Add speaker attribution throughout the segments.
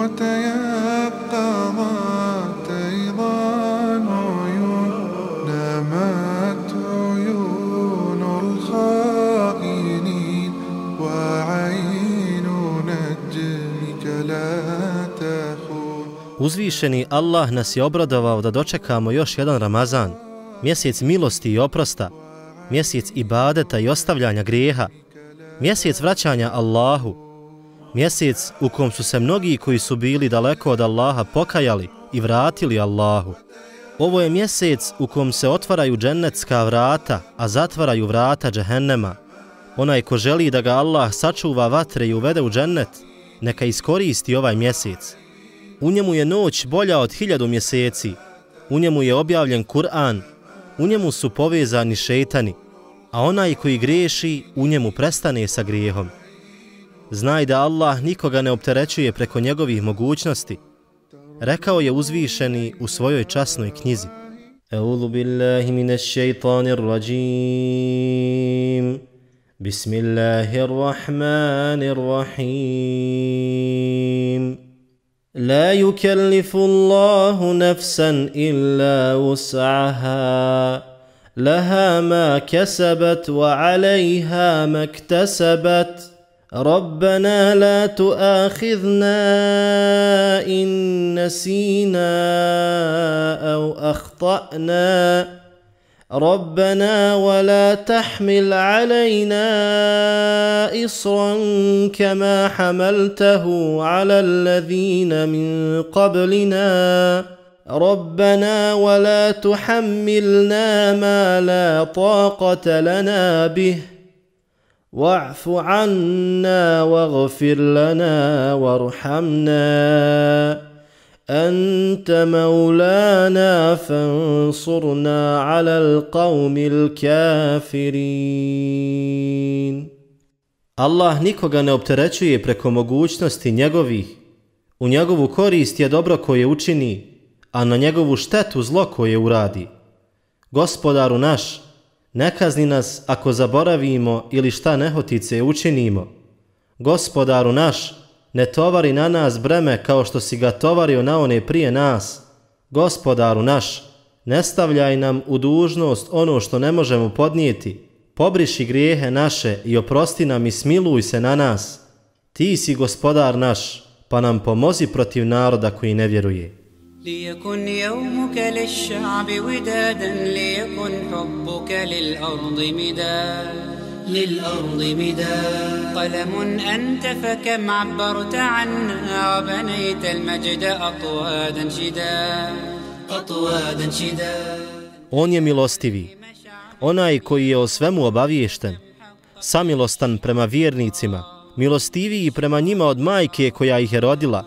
Speaker 1: وتيقظت أيضا عيون نامت عيون الخائنين وعين نجمك لا تخون.
Speaker 2: Uzvišeni Allah nas je obradovao da dočekamo još jedan Ramazan, mjesec milosti i oprosta, mjesec ibadeta i ostavljanja grijeha, mjesec vraćanja Allahu, mjesec u kom su se mnogi koji su bili daleko od Allaha pokajali i vratili Allahu. Ovo je mjesec u kom se otvaraju džennetska vrata, a zatvaraju vrata džehennema. Onaj ko želi da ga Allah sačuva vatre i uvede u džennet, neka iskoristi ovaj mjesec. U njemu je noć bolja od 1000 mjeseci, u njemu je objavljen Kur'an, u njemu su povezani šejtani, a onaj koji griješi u njemu prestane sa grijehom. Znaj da Allah nikoga ne opterećuje preko njegovih mogućnosti. Rekao je uzvišeni u svojoj časnoj knjizi. Eûzu billahi minash šeitanir rajim. Bismillahirrahmanirrahim. لا يكلف الله نفسا إلا وسعها لها ما كسبت وعليها ما اكتسبت ربنا لا تؤاخذنا إن نسينا أو أخطأنا ربنا ولا تحمل علينا إصرا كما حملته على الذين من قبلنا ربنا ولا تحملنا ما لا طاقة لنا به واعف عنا واغفر لنا وارحمنا أنت مولانا فانصرنا على القوم الكافرين. Allah nikoga ne opterećuje preko mogućnosti njegovih. U njegovu korist je dobro koje učini, a na njegovu štetu zlo koje uradi. Gospodaru naš, ne kazni nas ako zaboravimo ili šta nehotice učinimo. Gospodaru naš, ne tovari na nas breme kao što si ga tovario na one prije nas. Gospodaru naš, ne stavljaj nam u dužnost ono što ne možemo podnijeti. Pobriši grijehe naše i oprosti nam i smiluj se na nas. Ti si gospodar naš, pa nam pomozi protiv naroda koji ne vjeruje.
Speaker 3: ليكن يومك للشعب ودادا ليكن حبك للأرض مداد قلم أنت فكم عبرت عنا وبنيت المجد أطوادا شداد.
Speaker 2: On je milostivi, onaj koji je o svemu obaviješten, samilostan prema vjernicima, milostiviji prema njima od majke koja ih je rodila,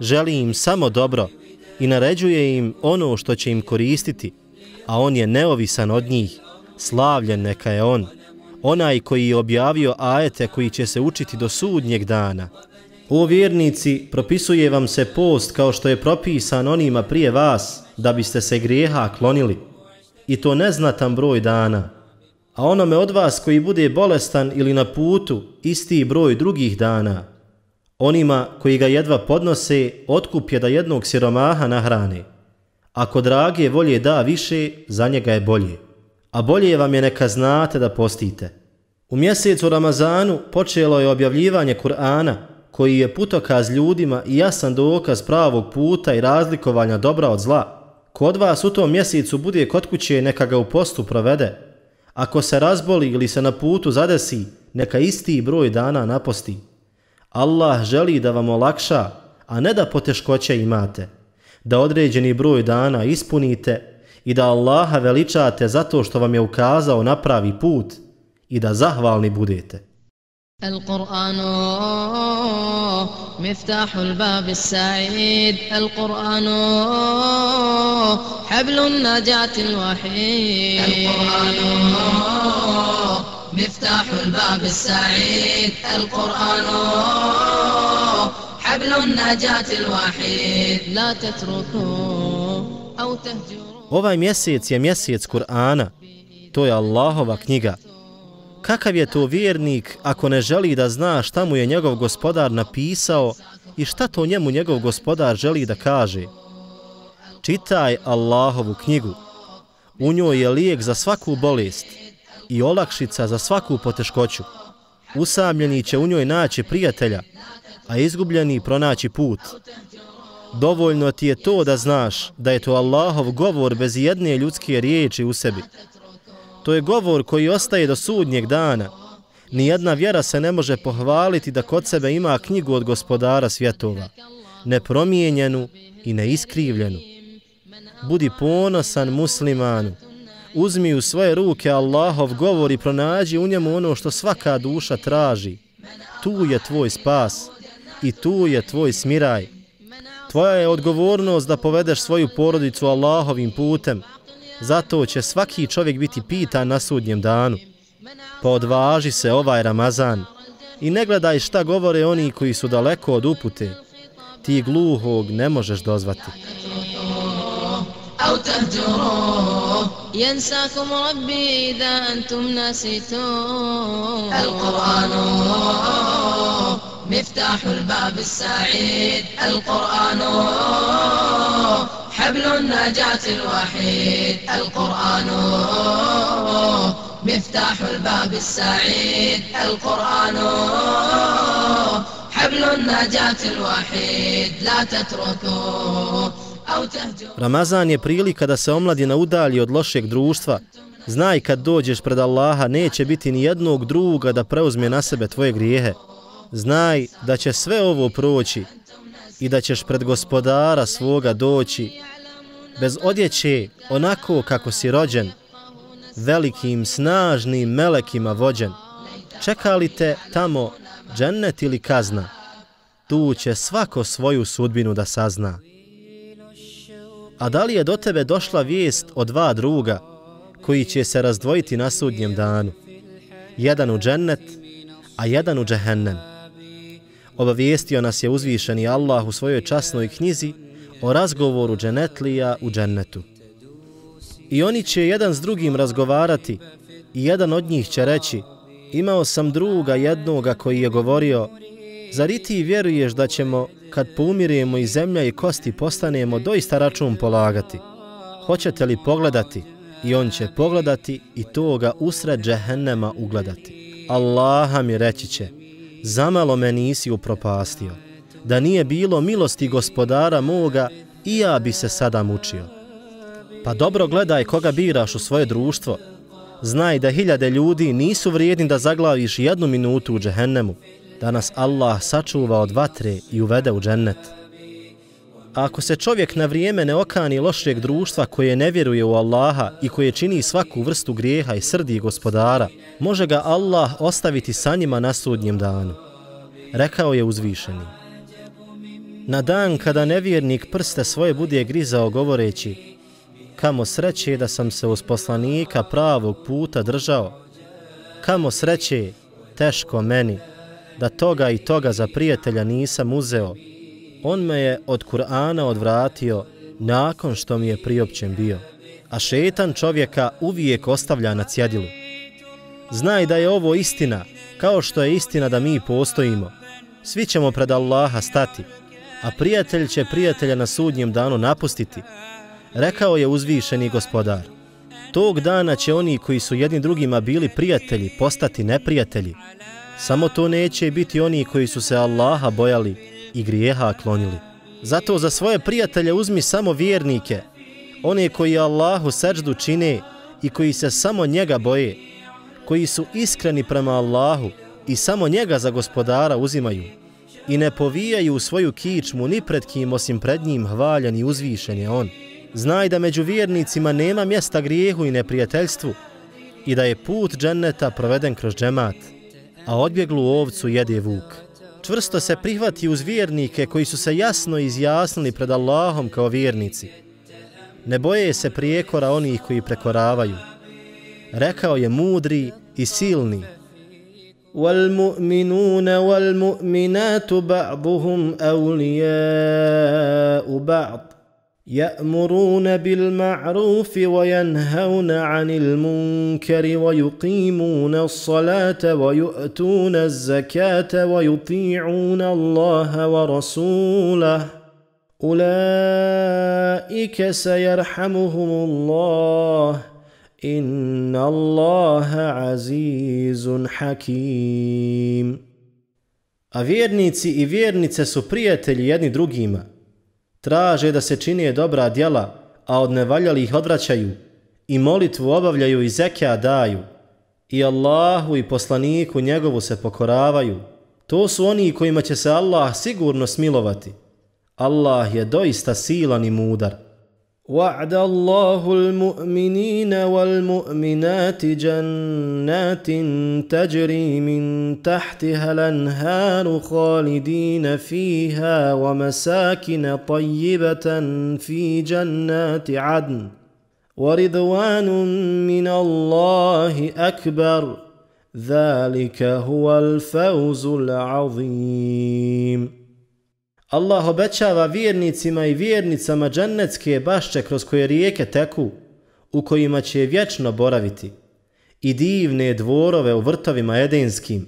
Speaker 2: želi im samo dobro i naređuje im ono što će im koristiti, a on je neovisan od njih, slavljen neka je on, onaj koji je objavio ajete koji će se učiti do sudnjeg dana. O vjernici, propisuje vam se post kao što je propisan onima prije vas, da biste se grijeha klonili, i to neznatan broj dana. A onome od vas koji bude bolestan ili na putu, isti broj drugih dana. Onima koji ga jedva podnose, otkup je da jednog siromaha nahrane. Ako drage volje da više, za njega je bolje. A bolje vam je neka znate da postite. U mjesecu Ramazanu počelo je objavljivanje Kur'ana, koji je putokaz ljudima i jasan dokaz pravog puta i razlikovanja dobra od zla. Kod vas u tom mjesecu bude kod kuće, neka ga u postu provede. Ako se razboli ili se na putu zadesi, neka isti broj dana naposti. Allah želi da vam olakša, a ne da poteškoće imate, da određeni broj dana ispunite i da Allaha veličate zato što vam je ukazao na pravi put i da zahvalni budete.
Speaker 4: القرآن مفتاح الباب السعيد القرآن حبل النجاة الوحيد القرآن مفتاح الباب السعيد القرآن حبل النجاة الوحيد لا تتركوا أو تهجروا.
Speaker 2: Ovaj mjesec je mjesec Kur'ana, to je Allahova knjiga. Kakav je to vjernik ako ne želi da zna šta mu je njegov gospodar napisao i šta to njemu njegov gospodar želi da kaže? Čitaj Allahovu knjigu. U njoj je lijek za svaku bolest i olakšica za svaku poteškoću. Usamljeni će u njoj naći prijatelja, a izgubljeni pronaći put. Dovoljno ti je to da znaš da je to Allahov govor bez jedne ljudske riječi u sebi. To je govor koji ostaje do sudnjeg dana. Nijedna vjera se ne može pohvaliti da kod sebe ima knjigu od gospodara svjetova, nepromijenjenu i neiskrivljenu. Budi ponosan muslimanu. Uzmi u svoje ruke Allahov govor i pronađi u njemu ono što svaka duša traži. Tu je tvoj spas i tu je tvoj smiraj. Tvoja je odgovornost da povedeš svoju porodicu Allahovim putem. Zato će svaki čovjek biti pitan na sudnjem danu. Pa odvaži se ovaj Ramazan i ne gledaj šta govore oni koji su daleko od upute. Ti gluhog ne možeš dozvati.
Speaker 4: أو تهجروه ينساكم ربي إذا أنتم نسيتوه القرآن مفتاح الباب السعيد القرآن حبل النجاة الوحيد القرآن مفتاح الباب السعيد القرآن حبل النجاة الوحيد لا تتركوه.
Speaker 2: Ramazan je prilika da se omladina udalji od lošeg društva. Znaj kad dođeš pred Allaha neće biti ni jednog druga da preuzme na sebe tvoje grijehe. Znaj da će sve ovo proći i da ćeš pred gospodara svoga doći bez odjeće, onako kako si rođen, velikim, snažnim melekima vođen. Čeka li te tamo džennet ili kazna? Tu će svako svoju sudbinu da sazna. A da li je do tebe došla vijest o dva druga koji će se razdvojiti na sudnjem danu? Jedan u džennet, a jedan u džehennem. Obavijestio nas je uzvišeni Allah u svojoj časnoj knjizi o razgovoru dženetlija u džennetu. I oni će jedan s drugim razgovarati i jedan od njih će reći: imao sam druga jednoga koji je govorio: zar i ti vjeruješ da ćemo, kad poumiremo i zemlja i kosti postanemo, doista račun polagati? Hoćete li pogledati? I on će pogledati i toga usred džehennema ugledati. Allaha mi reći će: zamalo me nisi upropastio. Da nije bilo milosti gospodara moga, i ja bi se sada mučio. Pa dobro gledaj koga biraš u svoje društvo. Znaj da hiljade ljudi nisu vrijedni da zaglaviš jednu minutu u džehennemu, da nas Allah sačuva od vatre i uvede u džennet. A ako se čovjek na vrijeme ne okani lošeg društva koje ne vjeruje u Allaha i koje čini svaku vrstu grijeha i srdi gospodara, može ga Allah ostaviti sa njima na sudnjem danu. Rekao je uzvišeni: na dan kada nevjernik prste svoje bude grizao govoreći: kamo sreće da sam se uz poslanika pravog puta držao, kamo sreće, teško meni, da toga i toga za prijatelja nisam uzeo. On me je od Kur'ana odvratio nakon što mi je priopćen bio. A šetan čovjeka uvijek ostavlja na cjedilu. Znaj da je ovo istina, kao što je istina da mi postojimo. Svi ćemo pred Allaha stati, a prijatelj će prijatelja na sudnjem danu napustiti. Rekao je uzvišeni gospodar: tog dana će oni koji su jedni drugima bili prijatelji postati neprijatelji. Samo to neće biti oni koji su se Allaha bojali i grijeha klonili. Zato za svoje prijatelje uzmi samo vjernike, one koji Allahu seđdu čine i koji se samo njega boje, koji su iskreni prema Allahu i samo njega za gospodara uzimaju i ne povijaju svoju kičmu ni pred kim osim pred njim hvaljen i uzvišen je on. Znaj da među vjernicima nema mjesta grijehu i neprijateljstvu i da je put dženneta proveden kroz džemat, a odbjeglu ovcu jede vuk. Čvrsto se prihvati uz vjernike koji su se jasno izjasnili pred Allahom kao vjernici. Ne boje se prijekora onih koji prekoravaju. Rekao je mudri i silni: وَالْمُؤْمِنُونَ وَالْمُؤْمِنَاتُ بَعْضُهُمْ أَوْلِيَاءُ بَعْضٍ يأمرون بالمعروف وينهون عن المنكر ويقيمون الصلاة ويؤتون الزكاة ويطيعون الله ورسوله أولئك سيرحمهم الله إن الله عزيز حكيم. A vjernici i vjernice su prijatelji jedni drugima. Traže da se čine dobra djela, a od nevaljalih odvraćaju, i molitvu obavljaju i zekija daju, i Allahu i poslaniku njegovu se pokoravaju. To su oni kojima će se Allah sigurno smilovati. Allah je doista silan i mudar. وعد الله المؤمنين والمؤمنات جنات تجري من تحتها الأنهار خالدين فيها ومساكن طيبة في جنات عدن ورضوان من الله أكبر ذلك هو الفوز العظيم. Allah obećava vjernicima i vjernicama džennetske bašče kroz koje rijeke teku, u kojima će vječno boraviti, i divne dvorove u vrtovima edenskim,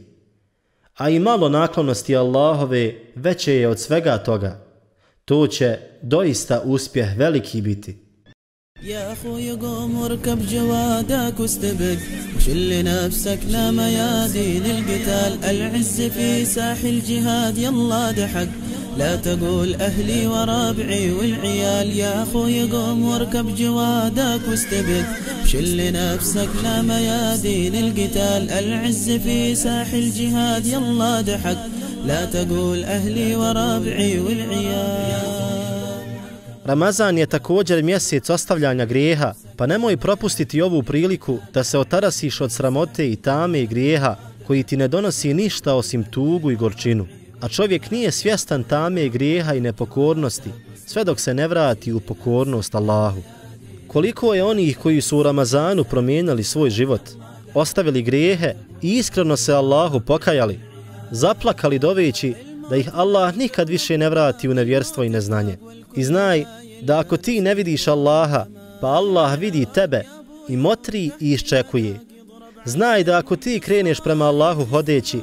Speaker 2: a i malo naklonosti Allahove veće je od svega toga. To će doista uspjeh veliki biti.
Speaker 5: يا أخوي قوم واركب جوادك واستبق وشل نفسك لا ميادين القتال العز في ساح الجهاد يلا دحق لا تقول أهلي وربعي والعيال يا أخوي قوم واركب جوادك واستبق وشل نفسك لا ميادين القتال العز في ساح الجهاد يلا دحق لا تقول أهلي وربعي والعيال.
Speaker 2: Ramazan je također mjesec ostavljanja grijeha, pa nemoj propustiti ovu priliku da se otarasiš od sramote i tame i grijeha koji ti ne donosi ništa osim tugu i gorčinu. A čovjek nije svjestan tame i grijeha i nepokornosti sve dok se ne vrati u pokornost Allahu. Koliko je onih koji su u Ramazanu promijenili svoj život, ostavili grijehe i iskreno se Allahu pokajali, zaplakali doveći da ih Allah nikad više ne vrati u nevjerstvo i neznanje. I znaj da ako ti ne vidiš Allaha, pa Allah vidi tebe i motri i iščekuje. Znaj da ako ti kreneš prema Allahu hodeći,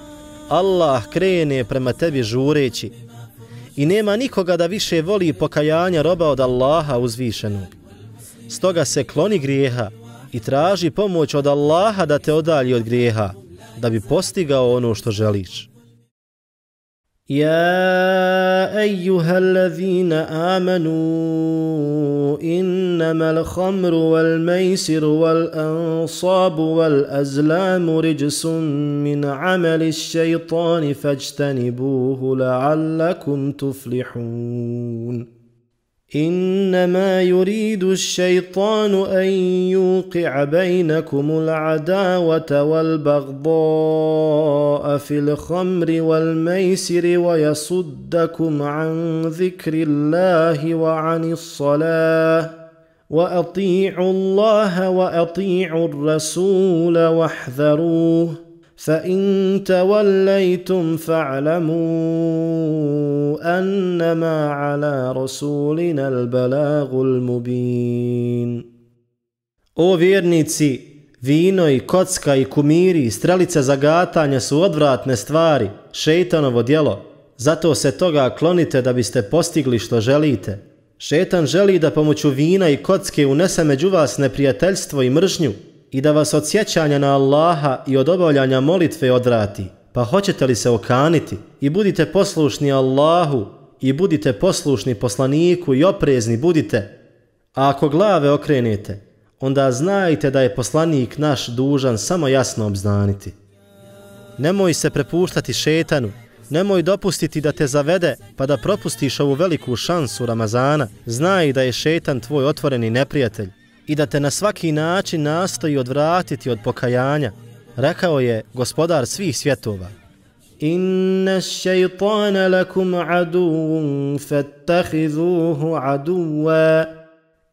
Speaker 2: Allah krene prema tebi žureći. I nema nikoga da više voli pokajanja roba od Allaha uzvišenog. Stoga se kloni grijeha i traži pomoć od Allaha da te odalji od grijeha, da bi postigao ono što želiš. يا أيها الذين آمنوا إنما الخمر والميسر والأنصاب والأزلام رجس من عمل الشيطان فاجتنبوه لعلكم تفلحون إنما يريد الشيطان أن يوقع بينكم العداوة والبغضاء في الخمر والميسر ويصدكم عن ذكر الله وعن الصلاة وأطيعوا الله وأطيعوا الرسول واحذروه فإن توليتم فاعلموا أنما على رسولنا البلاغ المبين. O vjernici, vino i kocka i kumiri i strelice za gatanje su odvratne stvari, šejtanovo djelo. Zato se toga klonite da biste postigli što želite. Šejtan želi da pomoću vina i kocke unese među vas neprijateljstvo i mržnju i da vas od sjećanja na Allaha i od obavljanja molitve odvrati. Pa hoćete li se okaniti i budite poslušni Allahu i budite poslušni poslaniku i oprezni budite. A ako glave okrenete, onda znajte da je poslanik naš dužan samo jasno obznaniti. Nemoj se prepuštati šetanu, nemoj dopustiti da te zavede pa da propustiš ovu veliku šansu Ramazana. Znaj da je šetan tvoj otvoreni neprijatelj i da te na svaki način nastoji odvratiti od pokajanja. Rekao je gospodar svih svjetova: Inna šeitana lakum aduvun fattahizuhu aduva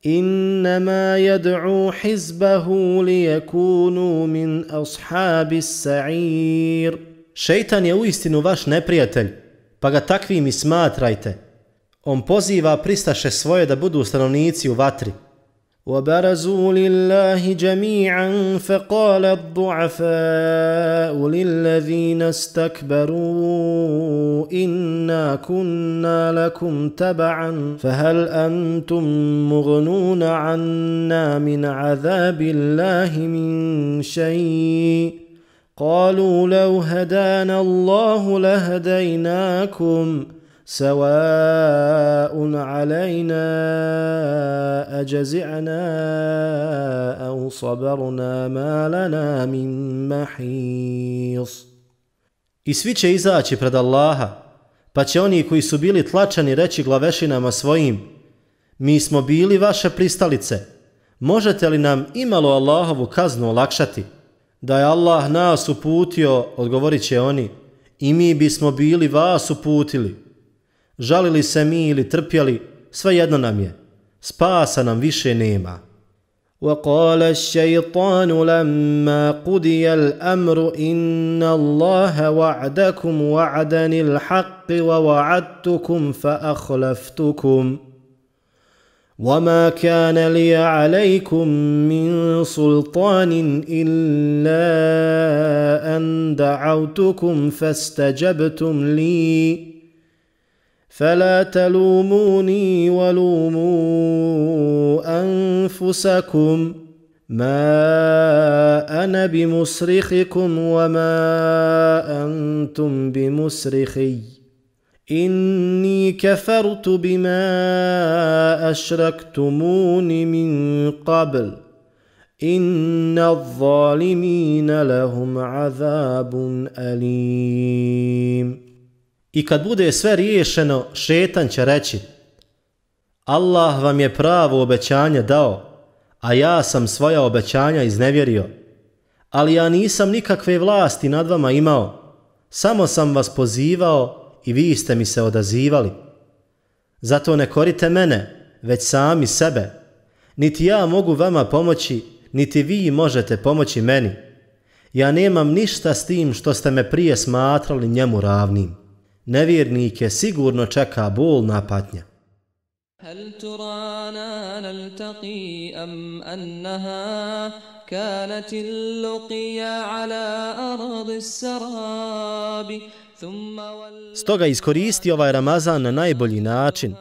Speaker 2: innama yad'u hizbahu liyakunu min ashabis sa'ir. Šeitan je uistinu vaš neprijatelj, pa ga takvim i smatrajte. On poziva pristaše svoje da budu stanovnici u vatri. وَبَرَزُوا لِلَّهِ جَمِيعًا فَقَالَ الضُّعَفَاءُ لِلَّذِينَ اسْتَكْبَرُوا إِنَّا كُنَّا لَكُمْ تَبَعًا فَهَلْ أَنْتُمْ مُغْنُونَ عَنَّا مِنْ عَذَابِ اللَّهِ مِنْ شَيْءٍ قَالُوا لَوْ هَدَانَا اللَّهُ لَهَدَيْنَاكُمْ سواء علينا أجزعنا أو صبرنا ما لنا من محيص. I svi će izaći pred Allaha, pa će oni koji su bili tlačani reći glavešinama svojim: mi smo bili vaše pristalice, možete li nam imalo Allahovu kaznu olakšati? Da je Allah nas uputio, odgovorit će oni, i mi bismo bili vas uputili. Žalili se mi ili trpjeli, svejedno nam je, spasa nam više nema. وَقَالَ الشَّيْطَانُ لَمَّا قُضِيَ الْأَمْرُ إِنَّ اللَّهَ وَعْدَكُمْ وَعْدَنِ الْحَقِّ وَوَعَدْتُكُمْ فَأَخْلَفْتُكُمْ وَمَا كَانَ لِيَ عَلَيْكُمْ مِنْ سُلْطَانٍ إِلَّا أَنْ دَعَوْتُكُمْ فَاسْتَجَبْتُمْ لِي فلا تلوموني ولوموا أنفسكم ما أنا بمصرخكم وما أنتم بمصرخي إني كفرت بما أشركتمون من قبل إن الظالمين لهم عذاب أليم. I kad bude sve riješeno, šetan će reći: Allah vam je pravo obećanje dao, a ja sam svoja obećanja iznevjerio. Ali ja nisam nikakve vlasti nad vama imao, samo sam vas pozivao i vi ste mi se odazivali. Zato ne korite mene, već sami sebe. Niti ja mogu vama pomoći, niti vi možete pomoći meni. Ja nemam ništa s tim što ste me prije smatrali njemu ravnim. Nevjernike sigurno čeka bolna patnja.
Speaker 6: هل ترانا نلتقي أم أنها كانت اللقيا على أرض السراب ثم
Speaker 2: Stoga iskoristi ovaj Ramazan na najbolji način.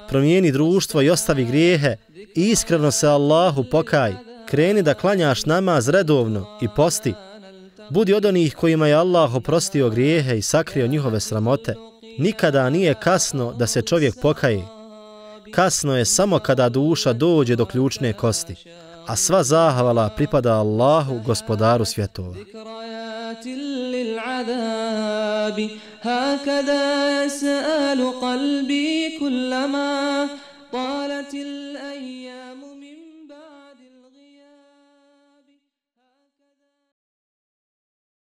Speaker 2: Promijeni društvo i ostavi grijehe i iskreno se Allahu pokaj. Kreni da klanjaš namaz redovno i posti. Budi od onih kojima je Allah oprostio grijehe i sakrio njihove sramote. Nikada nije kasno da se čovjek pokaje. Kasno je samo kada duša dođe do ključne kosti. A sva zahvala pripada Allahu, gospodaru svjetova.
Speaker 6: هكذا يسأل قلبي كلما طالت الأيام